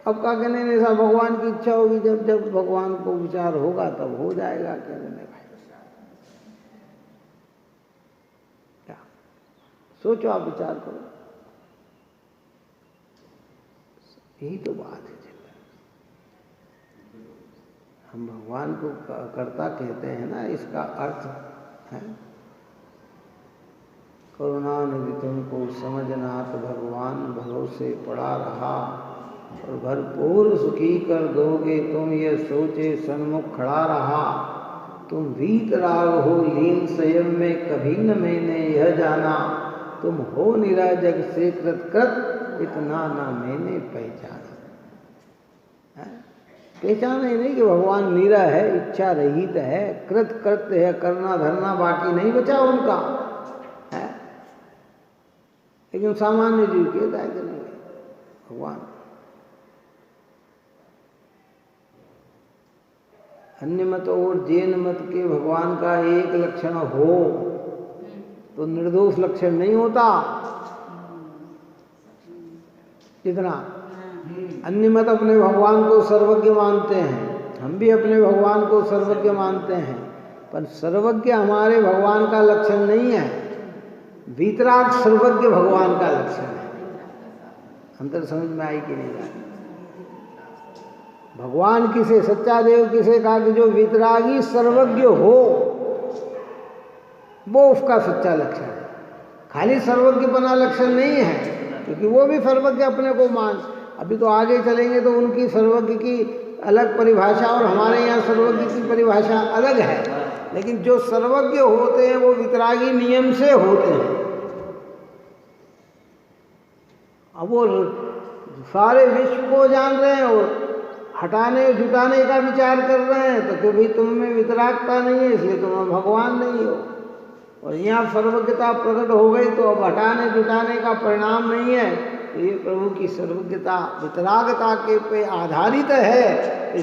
अब का कहने में ऐसा भगवान की इच्छा होगी, जब जब भगवान को विचार होगा तब हो जाएगा। कहने में भाई क्या सोचो, आप विचार करो, यही तो बात है। हम भगवान को कर्ता कहते हैं ना, इसका अर्थ है करुणानिधि तुमको समझना तो भगवान भरोसे पड़ा रहा, और भरपूर सुखी कर दोगे तुम ये सोचे सन्मुख खड़ा रहा। तुम वीतराग हो लीन संयम में कभी न मैंने यह जाना, तुम हो निरा जग से कृत इतना ना मैंने पहचाना। पहचाना ही नहीं कि भगवान निरा है, इच्छा रहित है, कृत्य है, करना धरना बाकी नहीं बचा उनका है। लेकिन सामान्य जीव कहता है कि नहीं, भगवान अन्य मत और जैन मत के भगवान का एक लक्षण हो तो निर्दोष लक्षण नहीं होता। जितना अन्य मत अपने भगवान को सर्वज्ञ मानते हैं, हम भी अपने भगवान को सर्वज्ञ मानते हैं, पर सर्वज्ञ हमारे भगवान का लक्षण नहीं है। वीतराग सर्वज्ञ भगवान का लक्षण है। अंतर समझ में आई कि नहीं आई? भगवान किसे, सच्चा देव किसे कहा कि जो वीतरागी सर्वज्ञ हो, वो उसका सच्चा लक्षण है। खाली सर्वज्ञ बना लक्षण नहीं है, क्योंकि वो भी सर्वज्ञ अपने को मान। अभी तो आगे चलेंगे तो उनकी सर्वज्ञ की अलग परिभाषा और हमारे यहाँ सर्वज्ञ की परिभाषा अलग है। लेकिन जो सर्वज्ञ होते हैं वो वितरागी नियम से होते हैं। अब वो सारे विश्व को जान रहे हैं और हटाने जुटाने का विचार कर रहे हैं, तो क्योंकि तुम में वितरागता नहीं है इसलिए तुम भगवान नहीं हो। और यहाँ सर्वज्ञता प्रकट हो गई तो अब हटाने जुटाने का परिणाम नहीं है। तो ये प्रभु की सर्वज्ञता वितरागता के पे आधारित है।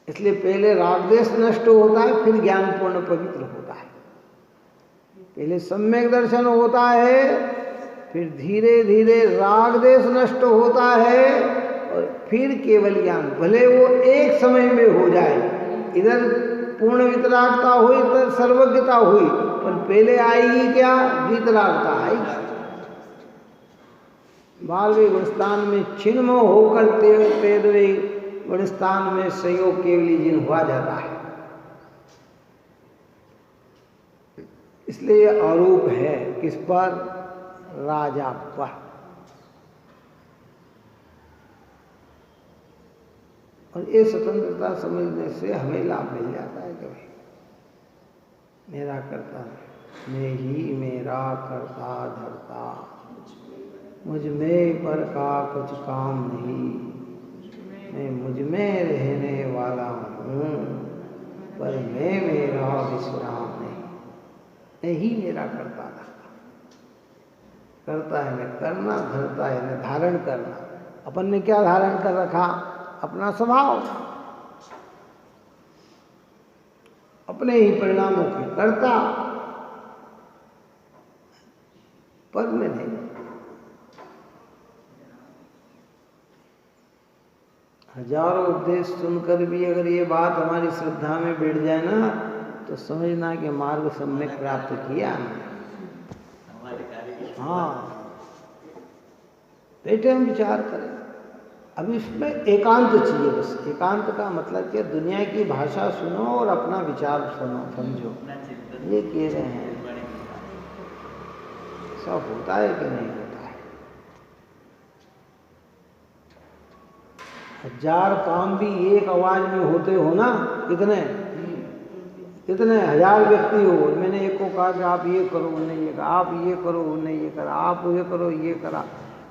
इसलिए पहले रागदेश नष्ट होता है, फिर ज्ञान पूर्ण पवित्र होता है। पहले सम्यक दर्शन होता है, फिर धीरे धीरे रागदेश नष्ट होता है और फिर केवल ज्ञान। भले वो एक समय में हो जाए, इधर पूर्ण वितरागता हुई, इधर सर्वज्ञता हुई, पर पहले आएगी क्या? वितरागता आएगी। बालवे गुणस्थान में छिन्मो होकर तेरवे गुणस्थान में संयोग केवली जिन हुआ जाता है। इसलिए आरोप है किस पर? राजा पर। और ये स्वतंत्रता समझने से हमें लाभ मिल जाता है कि भाई मेरा करता, मैं ही मेरा करता धरता, मुझ में पर का कुछ काम नहीं, मैं मुझ में रहने वाला हूँ, पर मैं मेरा विश्राम नहीं। मैं ही मेरा करता धरता। करता है मैं करना, धरता है मैं धारण करना। अपन ने क्या धारण कर रखा? अपना स्वभाव, अपने ही परिणामों की करता, पर में नहीं। हजारों उपदेश सुनकर भी अगर ये बात हमारी श्रद्धा में बैठ जाए ना, तो समझना कि मार्ग सम्यक प्राप्त किया। हाँ, बैठे हम विचार करें। अब इसमें एकांत चाहिए। बस एकांत का मतलब क्या? दुनिया की भाषा सुनो और अपना विचार सुनो, समझो। ये कह रहे हैं ऐसा होता है कि नहीं होता है? 1000 काम भी एक आवाज में होते हो ना, कितने 1000 व्यक्ति हो, मैंने एक को कहा कि आप ये करो, उन्होंने ये कहा, आप ये करो, उन्होंने ये करा, आप ये करो, ये करा,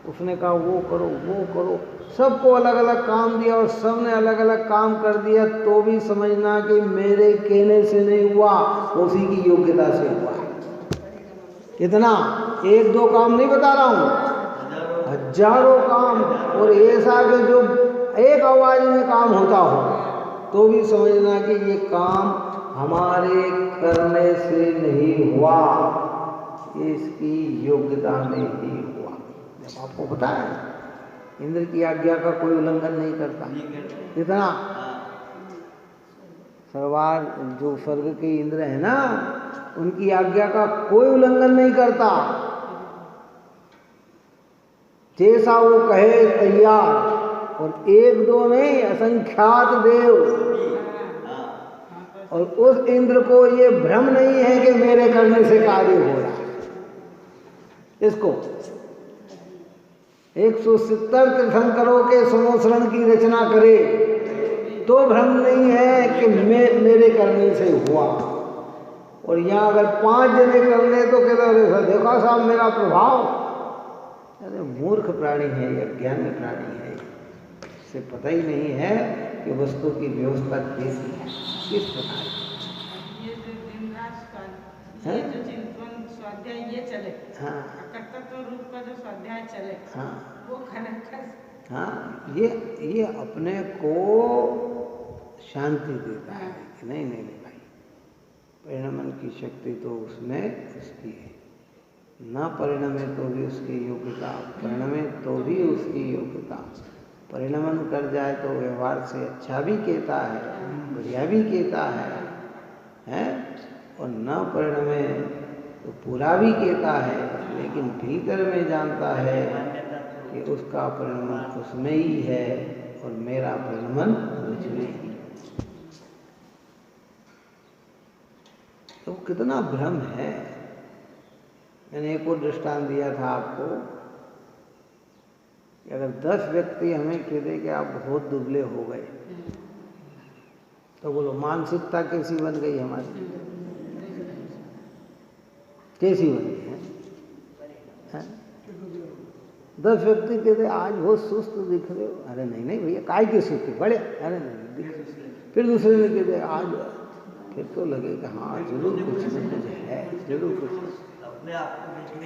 उसने कहा वो करो, वो करो, सबको अलग अलग काम दिया और सबने अलग अलग काम कर दिया, तो भी समझना कि मेरे कहने से नहीं हुआ, उसी की योग्यता से हुआ है। कितना? 1-2 काम नहीं बता रहा हूँ, हजारों काम, और ऐसा कि जो एक आवाज में काम होता हो, तो भी समझना कि ये काम हमारे करने से नहीं हुआ, इसकी योग्यता में ही हुआ। जब आपको पता है इंद्र की आज्ञा का कोई उल्लंघन नहीं करता, कितना सर्वार जो स्वर्ग के इंद्र है ना, उनकी आज्ञा का कोई उल्लंघन नहीं करता, जैसा वो कहे तैयार, और 1-2 नहीं, असंख्यात देव। और उस इंद्र को ये भ्रम नहीं है कि मेरे करने से कार्य हो रहा है। इसको 170 तीर्थंकरों के संवत्सरण की रचना करे तो भ्रम नहीं है कि मेरे करने से हुआ। और यहाँ अगर 5 जने कर ले तो कहते देखा साहब मेरा प्रभाव। अरे मूर्ख प्राणी है या ज्ञानी प्राणी है, इसे पता ही नहीं है कि वस्तु की व्यवस्था कैसी है, किस प्रकार ये जो दिन रात ये जो चिंतन स्वाध्याय ये चले, हाँ कर्तव्य रूप का जो स्वाध्याय चले, हाँ वो खनन हाँ, ये अपने को शांति देता है कि नहीं नहीं नहीं भाई, परिणमन की शक्ति तो उसमें उसकी है, न परिणमे तो भी उसकी योग्यता, परिणमे तो भी उसकी योग्यता। परिणमन कर जाए तो व्यवहार से अच्छा भी कहता है, बढ़िया भी कहता है, और न परिणमे तो पूरा भी कहता है, लेकिन भीतर में जानता है कि उसका परिणमन उसमें ही है और मेरा परिणमन मुझ में ही। तो कितना भ्रम है। मैंने एक और दृष्टांत दिया था आपको कि अगर 10 व्यक्ति हमें कह दे कि आप बहुत दुबले हो गए, तो बोलो मानसिकता कैसी बन गई हमारी, कैसी बन गई है? 10 व्यक्ति कहते आज बहुत सुस्त दिख रहे हो, अरे नहीं नहीं भैया काय की सुस्ती बड़े, अरे नहीं दिख। फिर दूसरे ने कहते आज, फिर तो लगेगा हाँ जरूर कुछ न कुछ है, जरूर कुछ।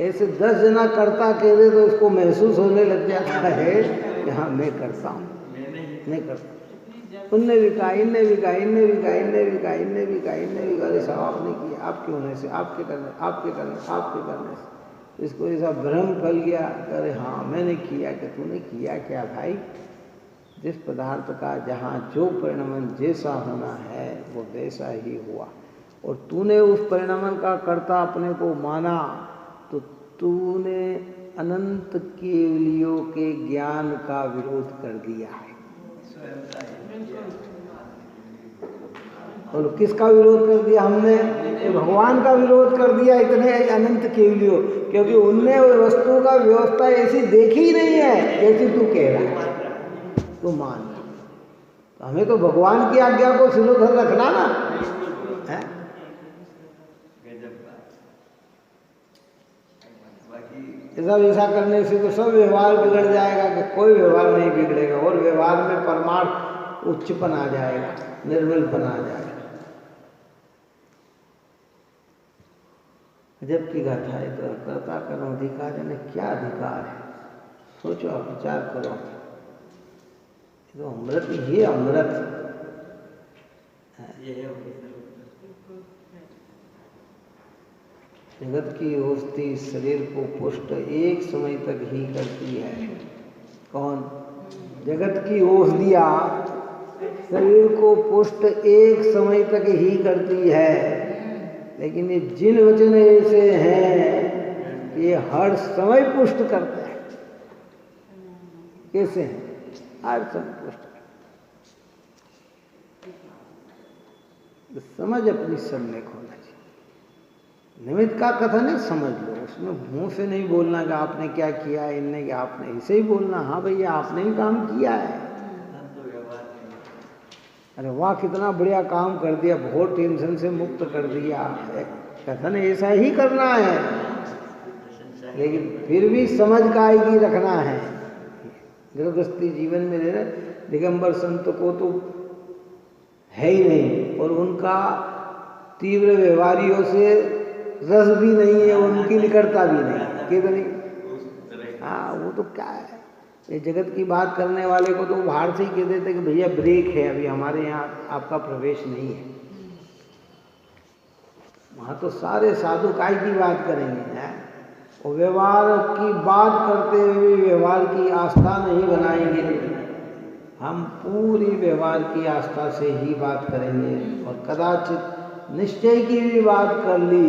ऐसे 10 जना करता कह दे तो उसको महसूस होने लग जाता है कि हाँ मैं करता हूँ, नहीं करता। उनने भी कहा, इनने भी कहा, इनने भी कहा, इनने भी कहा, इनने भी कहा, इनने भी कहा, अरे साहब आपने किया, आपके होने से, आपके करने, आपके करने, आपके करने से इसको ऐसा भ्रम फैल गया, अरे हाँ मैंने किया, कि तूने किया क्या भाई? जिस पदार्थ का जहाँ जो परिणमन जैसा होना है वो वैसा ही हुआ, और तूने उस परिणमन का कर्ता अपने को माना, तो तूने अनंत केवलियों के ज्ञान का विरोध कर दिया है। और किसका विरोध कर दिया हमने? तो भगवान का विरोध कर दिया इतने अनंत केवलियों, क्योंकि उनने वस्तु का व्यवस्था ऐसी देखी ही नहीं है जैसी तू कह रहा है, तू मान। तो हमें तो भगवान की आज्ञा को सिरोधर रखना ना है। ऐसा करने से तो सब व्यवहार बिगड़ जाएगा, कि कोई व्यवहार नहीं बिगड़ेगा, और व्यवहार में परमार्थ उच्चपन आ जाएगा, निर्मलपन आ जाएगा। जबकि गाथा है तो कर्ता कर्म अधिकार ने क्या अधिकार है? सोचो, आप विचार करो। तो अमृत, ये अमृत जगत की औषधि शरीर को पुष्ट एक समय तक ही करती है। कौन? जगत की औषधियाँ शरीर को पुष्ट एक समय तक ही करती है, लेकिन ये जिन वचन ऐसे हैं ये हर समय पुष्ट करते हैं। कैसे हैं? हर समय पुष्ट करते। समझ अपनी सम्यक होना चाहिए। निमित्त का कथन है, समझ लो, उसमें मुंह से नहीं बोलना कि आपने क्या किया, इनने कि आपने, ऐसे ही बोलना, हाँ भैया आपने ही काम किया है। अरे वाह कितना बढ़िया काम कर दिया, बहुत टेंशन से मुक्त कर दिया, कथन ऐसा ही करना है, लेकिन फिर भी समझ कायगी रखना है। गृहस्थी जीवन में दिगंबर संत को तो है ही नहीं, और उनका तीव्र व्यवहारियों से रस भी नहीं है, उनकी निकटता भी नहीं, कितनी, हाँ वो तो क्या है, ये जगत की बात करने वाले को तो बाहर से ही कह देते कि भैया ब्रेक है, अभी हमारे यहाँ आपका प्रवेश नहीं है। वहाँ तो सारे साधु काय की बात करेंगे हैं, और व्यवहार की बात करते हुए व्यवहार की आस्था नहीं बनाएंगे। हम पूरी व्यवहार की आस्था से ही बात करेंगे, और कदाचित निश्चय की भी बात कर ली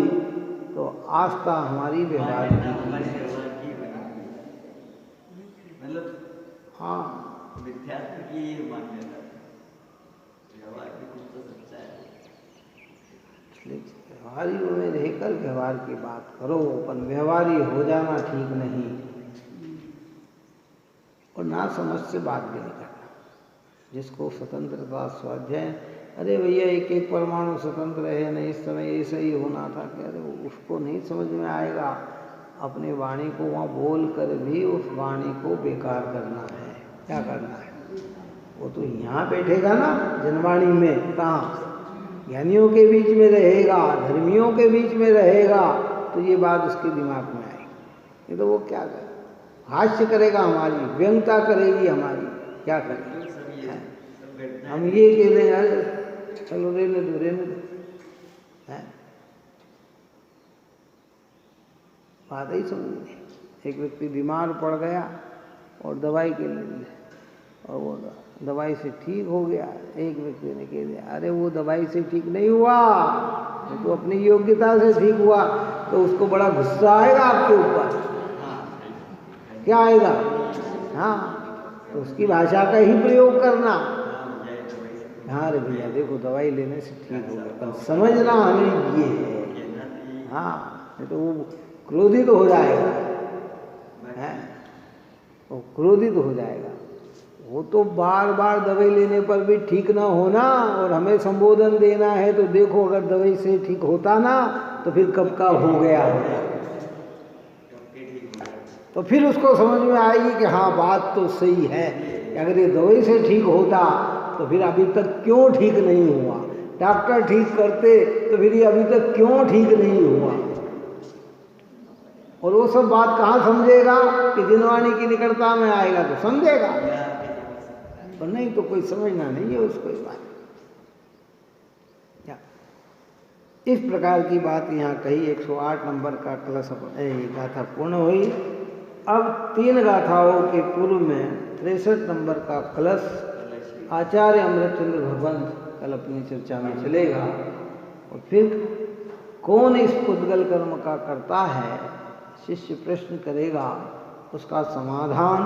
तो आस्था हमारी व्यवहार की, मतलब हाँ विद्यार्थी की ये मान्यता, व्यवहार की कुछ तो सच्चा है। व्यवहारियों में रहकर व्यवहार की बात करो, पर व्यवहारी हो जाना ठीक नहीं, और ना समझ से बात भी नहीं करना। जिसको स्वतंत्रता स्वाध्याय, अरे भैया एक एक परमाणु स्वतंत्र है, नहीं इस समय ऐसा ही होना था, कि अरे उसको नहीं समझ में आएगा। अपनी वाणी को वहाँ बोल कर भी उस वाणी को बेकार करना है, क्या करना है, वो तो यहाँ बैठेगा ना जनवाणी में, कहाँ ज्ञानियों के बीच में रहेगा, धर्मियों के बीच में रहेगा, तो ये बात उसके दिमाग में आएगी। ये तो वो क्या करे, हास्य करेगा हमारी, व्यंगता करेगी हमारी, क्या करेगी। हम ये कह दें अरे चलो रहने दो है, बात ही समझ। एक व्यक्ति बीमार पड़ गया और दवाई के लिए, और वो दवाई से ठीक हो गया। एक व्यक्ति ने कह दिया अरे वो दवाई से ठीक नहीं हुआ, वो तो अपनी योग्यता से ठीक हुआ। तो उसको बड़ा गुस्सा आएगा आपके ऊपर, क्या आएगा, हाँ, तो उसकी भाषा का ही प्रयोग करना। हाँ रे भैया देखो दवाई लेने से ठीक हो गया, पर समझना हमें ये है, हाँ, नहीं तो वो क्रोधित हो जाएगा, है वो क्रोधित हो जाएगा। वो तो बार बार दवाई लेने पर भी ठीक ना होना, और हमें संबोधन देना है तो देखो अगर दवाई से ठीक होता ना तो फिर कब का हो गया होगा, तो फिर उसको समझ में आएगी कि हाँ बात तो सही है, अगर ये दवाई से ठीक होता तो फिर अभी तक क्यों ठीक नहीं हुआ, डॉक्टर ठीक करते तो फिर ये अभी तक क्यों ठीक नहीं हुआ। और वो सब बात कहाँ समझेगा कि जिनवाणी की निकटता में आएगा तो समझेगा, और नहीं तो कोई समझना नहीं है उसको इस बात। क्या इस प्रकार की बात यहाँ कही। 108 नंबर का कलश गाथा पूर्ण हुई। अब 3 गाथाओं के पूर्व में 63 नंबर का कलश आचार्य अमृतचंद्र भगवंत कल अपनी चर्चा में चलेगा, और फिर कौन इस पुद्गल कर्म का करता है, शिष्य प्रश्न करेगा, उसका समाधान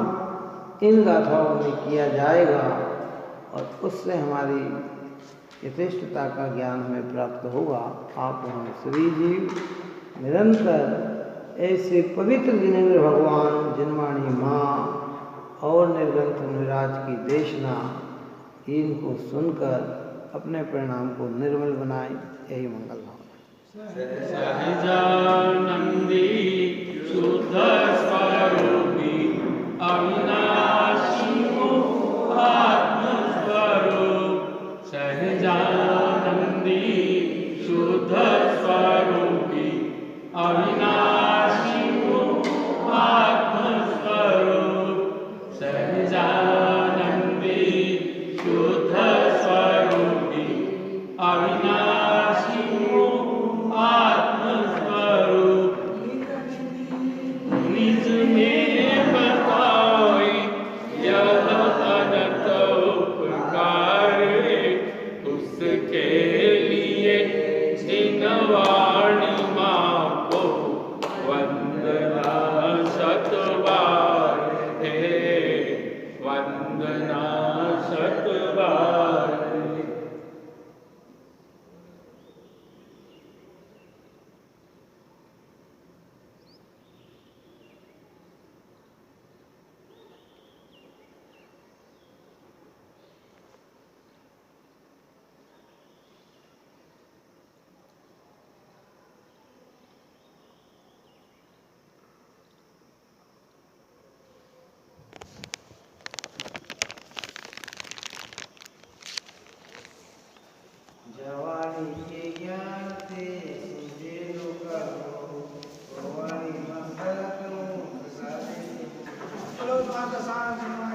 इन गाथाओं में किया जाएगा, और उससे हमारी यथेष्टता का ज्ञान हमें प्राप्त होगा। आप हम सभी जीव निरंतर ऐसे पवित्र जिनेंद्र भगवान, जिनवाणी माँ और निर्ग्रंथ मुनिराज की देशना इनको सुनकर अपने परिणाम को निर्मल बनाए। यही मंगल भावना। सहजानंदी शुद्ध स्वरूपी अविनाशी आत्म स्वरूप, सहजानंदी शुद्ध स्वरूपी अविनाशी आत्म स्वरूप, सहजानंदी शुद्ध स्वरूपी अविनाशी आत्मस्वरूप, निज में बताए यह अनंत उपकार, उसके लिए पद शांति